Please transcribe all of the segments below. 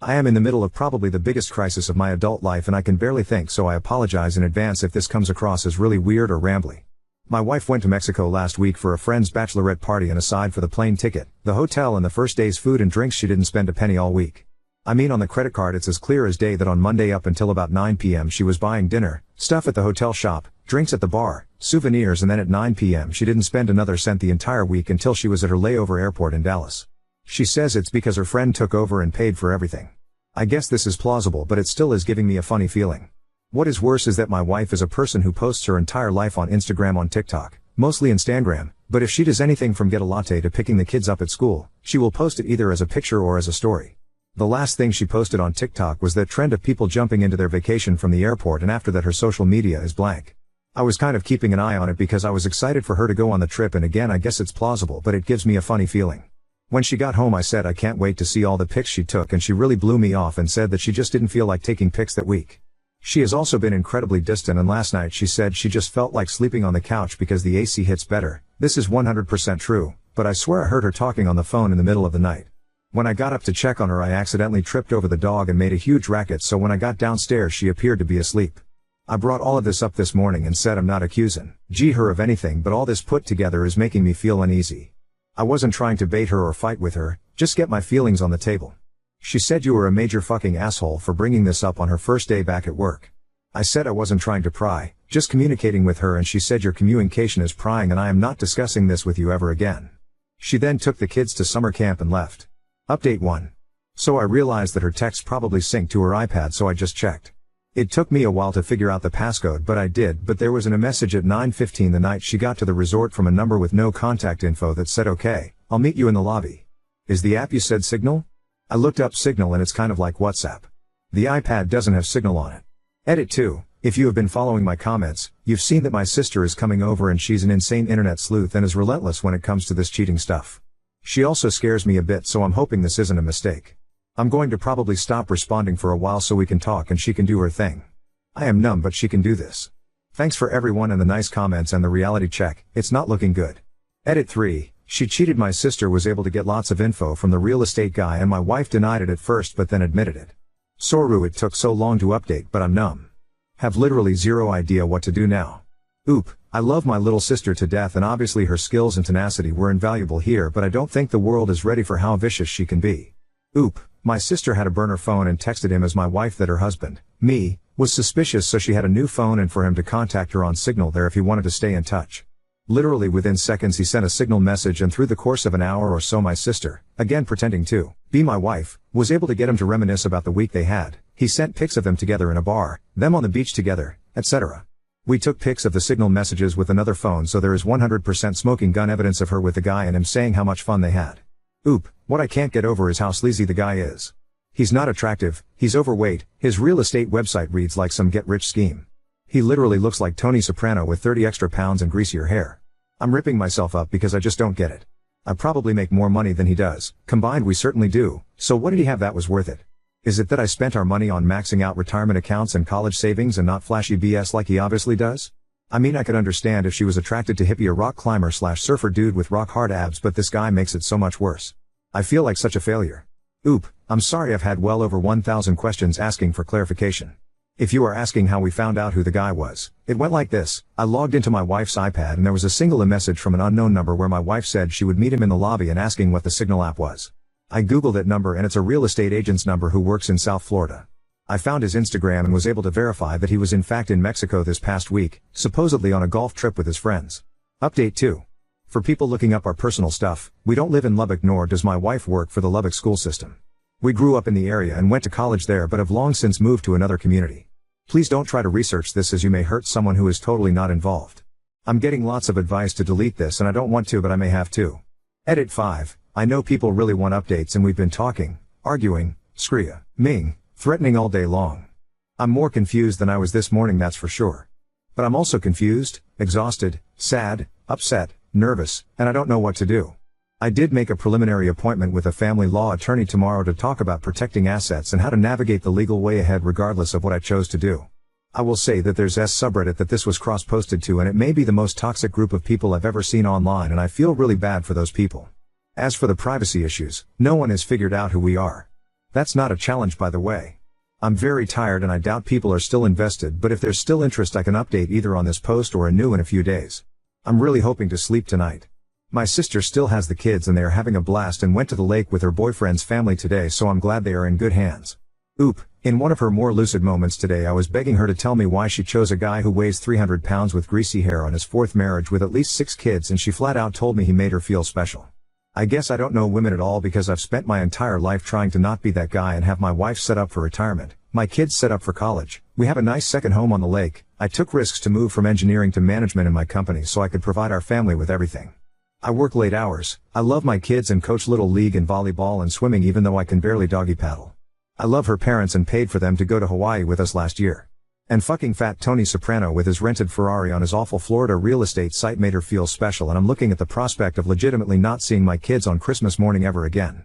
I am in the middle of probably the biggest crisis of my adult life and I can barely think, so I apologize in advance if this comes across as really weird or rambly. My wife went to Mexico last week for a friend's bachelorette party, and aside for the plane ticket, the hotel and the first day's food and drinks, she didn't spend a penny all week. I mean, on the credit card it's as clear as day that on Monday up until about 9 p.m. she was buying dinner, stuff at the hotel shop, drinks at the bar, souvenirs, and then at 9 p.m. she didn't spend another cent the entire week until she was at her layover airport in Dallas. She says it's because her friend took over and paid for everything. I guess this is plausible, but it still is giving me a funny feeling. What is worse is that my wife is a person who posts her entire life on Instagram, on TikTok, mostly Instagram, but if she does anything from get a latte to picking the kids up at school, she will post it either as a picture or as a story. The last thing she posted on TikTok was that trend of people jumping into their vacation from the airport, and after that her social media is blank. I was kind of keeping an eye on it because I was excited for her to go on the trip, and again I guess it's plausible, but it gives me a funny feeling. When she got home I said I can't wait to see all the pics she took, and she really blew me off and said that she just didn't feel like taking pics that week. She has also been incredibly distant, and last night she said she just felt like sleeping on the couch because the AC hits better. This is 100% true, but I swear I heard her talking on the phone in the middle of the night. When I got up to check on her I accidentally tripped over the dog and made a huge racket, so when I got downstairs she appeared to be asleep. I brought all of this up this morning and said I'm not accusing her of anything, but all this put together is making me feel uneasy. I wasn't trying to bait her or fight with her, just get my feelings on the table. She said you were a major fucking asshole for bringing this up on her first day back at work. I said I wasn't trying to pry, just communicating with her, and she said your communication is prying and I am not discussing this with you ever again. She then took the kids to summer camp and left. Update 1. So I realized that her text probably synced to her iPad, so I just checked. It took me a while to figure out the passcode, but I did. But there was a message at 9:15 the night she got to the resort from a number with no contact info that said, "Okay, I'll meet you in the lobby." Is the app you said Signal? I looked up Signal and it's kind of like WhatsApp. The iPad doesn't have Signal on it. Edit 2. If you have been following my comments, you've seen that my sister is coming over and she's an insane internet sleuth and is relentless when it comes to this cheating stuff. She also scares me a bit, so I'm hoping this isn't a mistake. I'm going to probably stop responding for a while so we can talk and she can do her thing. I am numb, but she can do this. Thanks for everyone and the nice comments and the reality check. It's not looking good. Edit 3. She cheated. My sister was able to get lots of info from the real estate guy and my wife denied it at first but then admitted it. Soru, it took so long to update, but I'm numb. Have literally zero idea what to do now. Oop, I love my little sister to death and obviously her skills and tenacity were invaluable here, but I don't think the world is ready for how vicious she can be. Oop, my sister had a burner phone and texted him as my wife that her husband, me, was suspicious, so she had a new phone and for him to contact her on Signal there if he wanted to stay in touch. Literally within seconds he sent a Signal message, and through the course of an hour or so my sister, again pretending to be my wife, was able to get him to reminisce about the week they had. He sent pics of them together in a bar, them on the beach together, etc. We took pics of the Signal messages with another phone, so there is 100% smoking gun evidence of her with the guy and him saying how much fun they had. Oop, what I can't get over is how sleazy the guy is. He's not attractive, he's overweight, his real estate website reads like some get-rich scheme. He literally looks like Tony Soprano with 30 extra pounds and greasier hair. I'm ripping myself up because I just don't get it. I probably make more money than he does, combined we certainly do, so what did he have that was worth it? Is it that I spent our money on maxing out retirement accounts and college savings and not flashy BS like he obviously does? I mean, I could understand if she was attracted to hippie or rock climber / surfer dude with rock hard abs, but this guy makes it so much worse. I feel like such a failure. Oop, I'm sorry, I've had well over 1,000 questions asking for clarification. If you are asking how we found out who the guy was, it went like this. I logged into my wife's iPad and there was a single message from an unknown number where my wife said she would meet him in the lobby and asking what the Signal app was. I googled that number and it's a real estate agent's number who works in South Florida. I found his Instagram and was able to verify that he was in fact in Mexico this past week, supposedly on a golf trip with his friends. Update 2. For people looking up our personal stuff, we don't live in Lubbock, nor does my wife work for the Lubbock school system. We grew up in the area and went to college there but have long since moved to another community. Please don't try to research this as you may hurt someone who is totally not involved. I'm getting lots of advice to delete this and I don't want to, but I may have to. Edit 5. I know people really want updates and we've been talking, arguing, screaming, threatening all day long. I'm more confused than I was this morning, that's for sure. But I'm also confused, exhausted, sad, upset, nervous, and I don't know what to do. I did make a preliminary appointment with a family law attorney tomorrow to talk about protecting assets and how to navigate the legal way ahead regardless of what I chose to do. I will say that there's S subreddit that this was cross-posted to, and it may be the most toxic group of people I've ever seen online, and I feel really bad for those people. As for the privacy issues, no one has figured out who we are. That's not a challenge, by the way. I'm very tired and I doubt people are still invested, but if there's still interest I can update either on this post or a new in a few days. I'm really hoping to sleep tonight. My sister still has the kids and they are having a blast and went to the lake with her boyfriend's family today, so I'm glad they are in good hands. Oop, in one of her more lucid moments today I was begging her to tell me why she chose a guy who weighs 300 pounds with greasy hair on his fourth marriage with at least 6 kids, and she flat out told me he made her feel special. I guess I don't know women at all because I've spent my entire life trying to not be that guy and have my wife set up for retirement, my kids set up for college, we have a nice second home on the lake, I took risks to move from engineering to management in my company so I could provide our family with everything. I work late hours, I love my kids and coach little league and volleyball and swimming even though I can barely doggy paddle. I love her parents and paid for them to go to Hawaii with us last year. And fucking fat Tony Soprano with his rented Ferrari on his awful Florida real estate site made her feel special, and I'm looking at the prospect of legitimately not seeing my kids on Christmas morning ever again.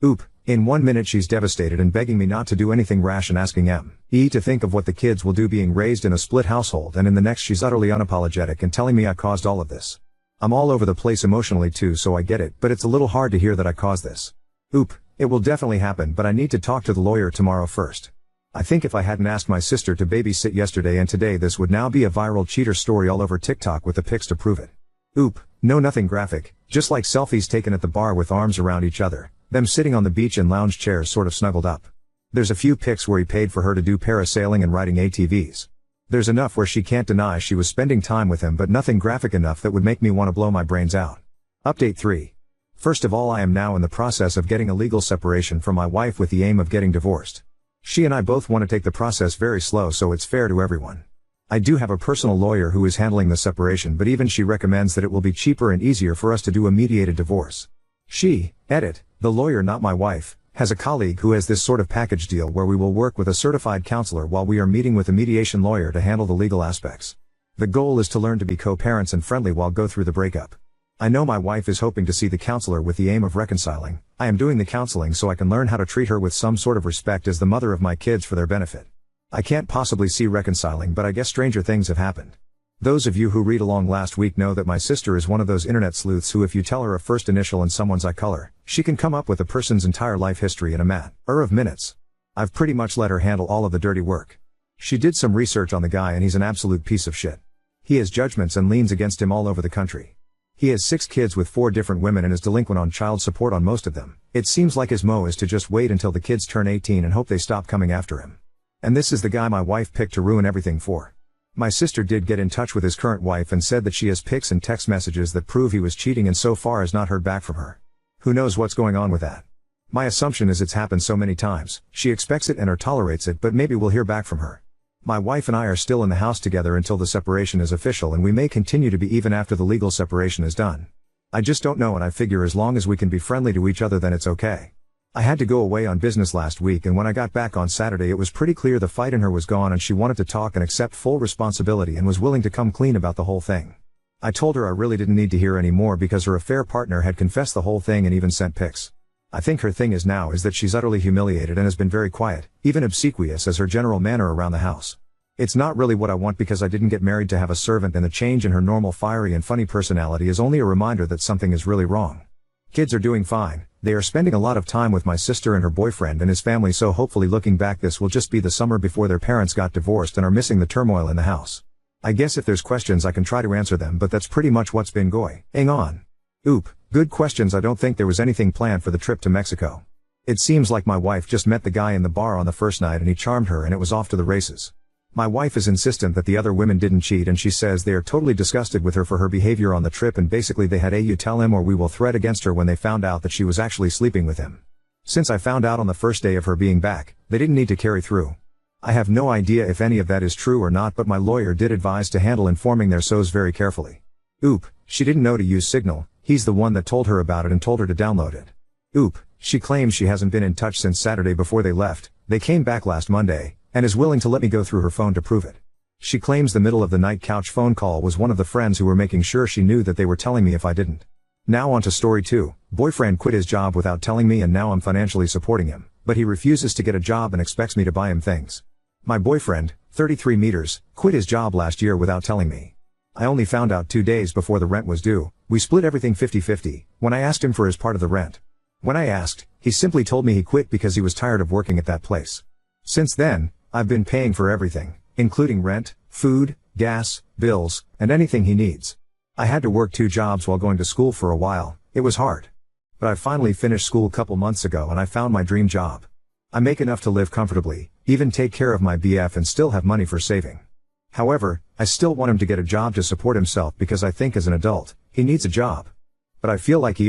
Oop, in 1 minute she's devastated and begging me not to do anything rash and asking me to think of what the kids will do being raised in a split household, and in the next she's utterly unapologetic and telling me I caused all of this. I'm all over the place emotionally too, so I get it, but it's a little hard to hear that I caused this. Oop, it will definitely happen, but I need to talk to the lawyer tomorrow first. I think if I hadn't asked my sister to babysit yesterday and today, this would now be a viral cheater story all over TikTok with the pics to prove it. Oop, no, nothing graphic, just like selfies taken at the bar with arms around each other, them sitting on the beach in lounge chairs sort of snuggled up. There's a few pics where he paid for her to do parasailing and riding ATVs. There's enough where she can't deny she was spending time with him, but nothing graphic enough that would make me want to blow my brains out. Update 3. First of all, I am now in the process of getting a legal separation from my wife with the aim of getting divorced. She and I both want to take the process very slow so it's fair to everyone. I do have a personal lawyer who is handling the separation, but even she recommends that it will be cheaper and easier for us to do a mediated divorce. She, the lawyer, not my wife, has a colleague who has this sort of package deal where we will work with a certified counselor while we are meeting with a mediation lawyer to handle the legal aspects. The goal is to learn to be co-parents and friendly while go through the breakup. I know my wife is hoping to see the counselor with the aim of reconciling. I am doing the counseling so I can learn how to treat her with some sort of respect as the mother of my kids for their benefit. I can't possibly see reconciling, but I guess stranger things have happened. Those of you who read along last week know that my sister is one of those internet sleuths who, if you tell her a first initial and someone's eye color, she can come up with a person's entire life history in a matter of minutes. I've pretty much let her handle all of the dirty work. She did some research on the guy and he's an absolute piece of shit. He has judgments and liens against him all over the country. He has 6 kids with 4 different women and is delinquent on child support on most of them. It seems like his mo is to just wait until the kids turn 18 and hope they stop coming after him. And this is the guy my wife picked to ruin everything for. My sister did get in touch with his current wife and said that she has pics and text messages that prove he was cheating, and so far has not heard back from her. Who knows what's going on with that? My assumption is it's happened so many times, she expects it and or tolerates it, but maybe we'll hear back from her. My wife and I are still in the house together until the separation is official, and we may continue to be even after the legal separation is done. I just don't know, and I figure as long as we can be friendly to each other then it's okay. I had to go away on business last week, and when I got back on Saturday it was pretty clear the fight in her was gone and she wanted to talk and accept full responsibility and was willing to come clean about the whole thing. I told her I really didn't need to hear any more because her affair partner had confessed the whole thing and even sent pics. I think her thing is that she's utterly humiliated and has been very quiet, even obsequious as her general manner around the house. It's not really what I want because I didn't get married to have a servant, and the change in her normal fiery and funny personality is only a reminder that something is really wrong. Kids are doing fine, they are spending a lot of time with my sister and her boyfriend and his family, so hopefully looking back this will just be the summer before their parents got divorced and are missing the turmoil in the house. I guess if there's questions I can try to answer them, but that's pretty much what's been going on. Oop, good questions. I don't think there was anything planned for the trip to Mexico. It seems like my wife just met the guy in the bar on the first night and he charmed her and it was off to the races. My wife is insistent that the other women didn't cheat, and she says they are totally disgusted with her for her behavior on the trip, and basically they had you tell him or we will threat against her when they found out that she was actually sleeping with him. Since I found out on the first day of her being back, they didn't need to carry through. I have no idea if any of that is true or not, but my lawyer did advise to handle informing their SOs very carefully. Oop, she didn't know to use Signal, he's the one that told her about it and told her to download it. Oop, she claims she hasn't been in touch since Saturday before they left, they came back last Monday, and is willing to let me go through her phone to prove it. She claims the middle of the night couch phone call was one of the friends who were making sure she knew that they were telling me if I didn't. Now on to story 2, boyfriend quit his job without telling me and now I'm financially supporting him, but he refuses to get a job and expects me to buy him things. My boyfriend, 33 meters, quit his job last year without telling me. I only found out 2 days before the rent was due. We split everything 50-50, when I asked him for his part of the rent. When I asked, he simply told me he quit because he was tired of working at that place. Since then, I've been paying for everything, including rent, food, gas, bills, and anything he needs. I had to work 2 jobs while going to school for a while. It was hard. But I finally finished school a couple months ago and I found my dream job. I make enough to live comfortably, even take care of my BF and still have money for saving. However, I still want him to get a job to support himself because I think as an adult, he needs a job. But I feel like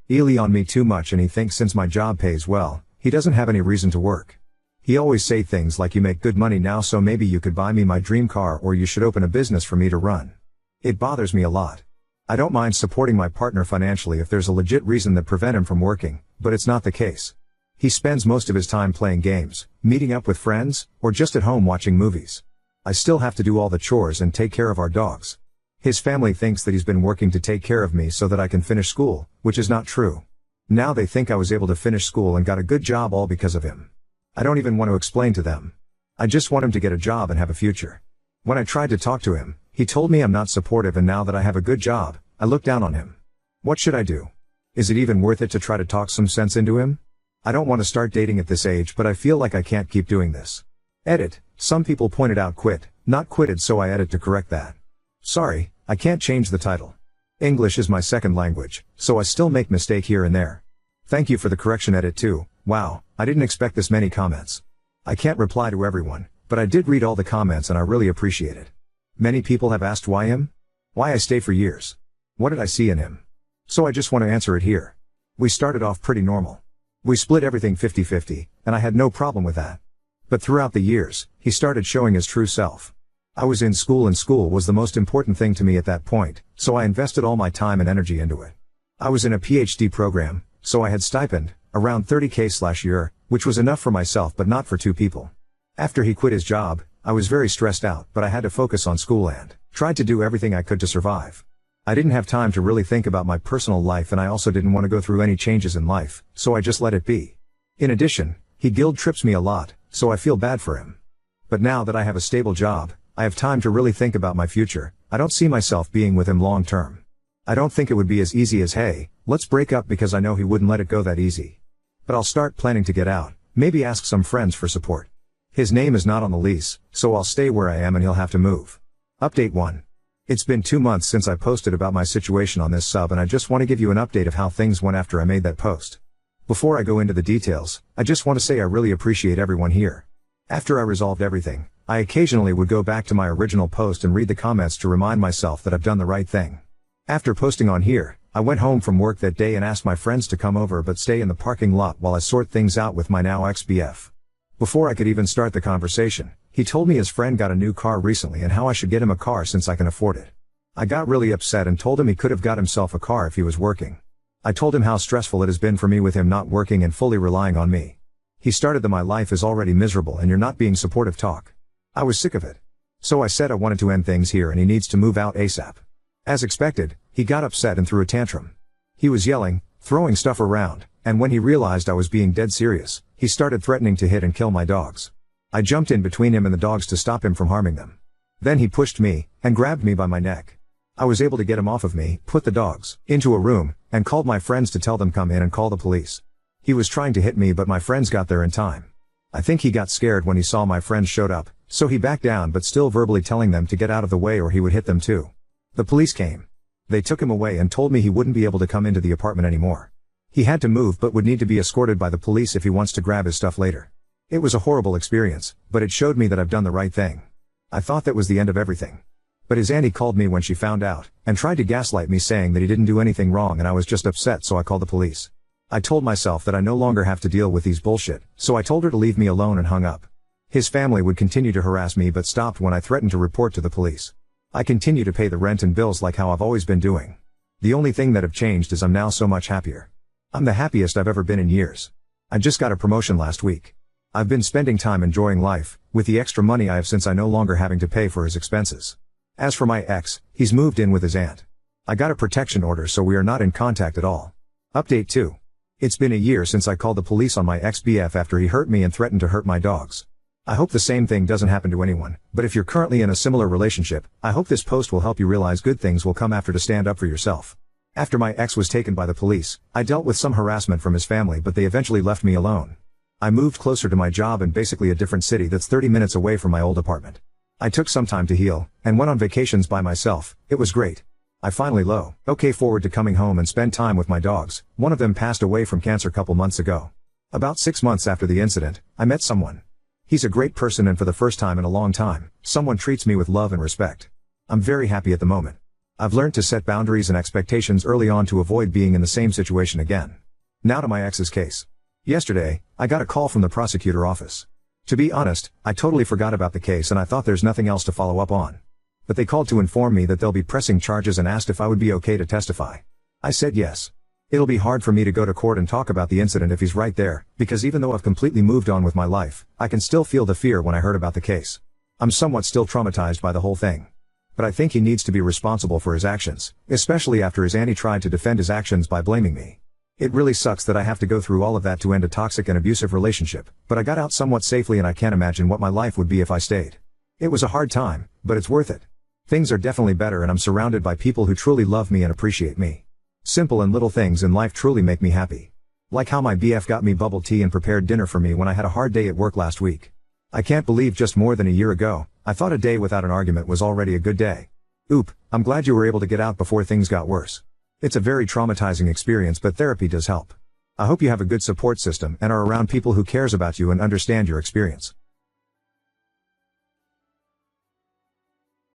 really on me too much and he thinks since my job pays well, he doesn't have any reason to work. He always say things like you make good money now so maybe you could buy me my dream car or you should open a business for me to run. It bothers me a lot. I don't mind supporting my partner financially if there's a legit reason that prevent him from working, but it's not the case. He spends most of his time playing games, meeting up with friends, or just at home watching movies. I still have to do all the chores and take care of our dogs. His family thinks that he's been working to take care of me so that I can finish school, which is not true. Now they think I was able to finish school and got a good job all because of him. I don't even want to explain to them. I just want him to get a job and have a future. When I tried to talk to him, he told me I'm not supportive and now that I have a good job, I look down on him. What should I do? Is it even worth it to try to talk some sense into him? I don't want to start dating at this age but I feel like I can't keep doing this. Edit. Some people pointed out quit, not quitted so I edit to correct that. Sorry, I can't change the title. English is my second language, so I still make mistake here and there. Thank you for the correction edit too. Wow, I didn't expect this many comments. I can't reply to everyone, but I did read all the comments and I really appreciate it. Many people have asked why him? Why I stay for years? What did I see in him? So I just want to answer it here. We started off pretty normal. We split everything 50-50, and I had no problem with that. But throughout the years, he started showing his true self. I was in school and school was the most important thing to me at that point, so I invested all my time and energy into it. I was in a PhD program, so I had stipend, around $30,000/year, which was enough for myself but not for 2 people. After he quit his job, I was very stressed out but I had to focus on school and tried to do everything I could to survive. I didn't have time to really think about my personal life and I also didn't want to go through any changes in life, so I just let it be. In addition, he guilt trips me a lot, so I feel bad for him. But now that I have a stable job, I have time to really think about my future. I don't see myself being with him long term. I don't think it would be as easy as hey, let's break up because I know he wouldn't let it go that easy. But I'll start planning to get out, maybe ask some friends for support. His name is not on the lease, so I'll stay where I am and he'll have to move. Update 1. It's been 2 months since I posted about my situation on this sub and I just want to give you an update of how things went after I made that post. Before I go into the details, I just want to say I really appreciate everyone here. After I resolved everything, I occasionally would go back to my original post and read the comments to remind myself that I've done the right thing. After posting on here, I went home from work that day and asked my friends to come over but stay in the parking lot while I sort things out with my now ex-BF. Before I could even start the conversation, he told me his friend got a new car recently and how I should get him a car since I can afford it. I got really upset and told him he could have got himself a car if he was working. I told him how stressful it has been for me with him not working and fully relying on me. He started the "my life is already miserable and you're not being supportive" talk. I was sick of it. So I said I wanted to end things here and he needs to move out ASAP. As expected, he got upset and threw a tantrum. He was yelling, throwing stuff around, and when he realized I was being dead serious, he started threatening to hit and kill my dogs. I jumped in between him and the dogs to stop him from harming them. Then he pushed me, and grabbed me by my neck. I was able to get him off of me, put the dogs into a room, and called my friends to tell them come in and call the police. He was trying to hit me but my friends got there in time. I think he got scared when he saw my friends showed up, so he backed down but still verbally telling them to get out of the way or he would hit them too. The police came. They took him away and told me he wouldn't be able to come into the apartment anymore. He had to move but would need to be escorted by the police if he wants to grab his stuff later. It was a horrible experience, but it showed me that I've done the right thing. I thought that was the end of everything. But his auntie called me when she found out, and tried to gaslight me saying that he didn't do anything wrong and I was just upset so I called the police. I told myself that I no longer have to deal with these bullshit, so I told her to leave me alone and hung up. His family would continue to harass me but stopped when I threatened to report to the police. I continue to pay the rent and bills like how I've always been doing. The only thing that have changed is I'm now so much happier. I'm the happiest I've ever been in years. I just got a promotion last week. I've been spending time enjoying life, with the extra money I have since I no longer having to pay for his expenses. As for my ex, he's moved in with his aunt. I got a protection order so we are not in contact at all. Update 2. It's been a year since I called the police on my ex-BF after he hurt me and threatened to hurt my dogs. I hope the same thing doesn't happen to anyone, but if you're currently in a similar relationship, I hope this post will help you realize good things will come after to stand up for yourself. After my ex was taken by the police, I dealt with some harassment from his family, but they eventually left me alone. I moved closer to my job in basically a different city that's 30 minutes away from my old apartment. I took some time to heal, and went on vacations by myself. It was great. I finally forward to coming home and spend time with my dogs. One of them passed away from cancer a couple months ago. About 6 months after the incident, I met someone. He's a great person, and for the first time in a long time, someone treats me with love and respect. I'm very happy at the moment. I've learned to set boundaries and expectations early on to avoid being in the same situation again. Now to my ex's case. Yesterday, I got a call from the prosecutor office. To be honest, I totally forgot about the case and I thought there's nothing else to follow up on. But they called to inform me that they'll be pressing charges and asked if I would be okay to testify. I said yes. It'll be hard for me to go to court and talk about the incident if he's right there, because even though I've completely moved on with my life, I can still feel the fear when I heard about the case. I'm somewhat still traumatized by the whole thing. But I think he needs to be responsible for his actions, especially after his auntie tried to defend his actions by blaming me. It really sucks that I have to go through all of that to end a toxic and abusive relationship, but I got out somewhat safely and I can't imagine what my life would be if I stayed. It was a hard time, but it's worth it. Things are definitely better and I'm surrounded by people who truly love me and appreciate me. Simple and little things in life truly make me happy. Like how my BF got me bubble tea and prepared dinner for me when I had a hard day at work last week. I can't believe just more than a year ago, I thought a day without an argument was already a good day. Oop, I'm glad you were able to get out before things got worse. It's a very traumatizing experience, but therapy does help. I hope you have a good support system and are around people who cares about you and understand your experience.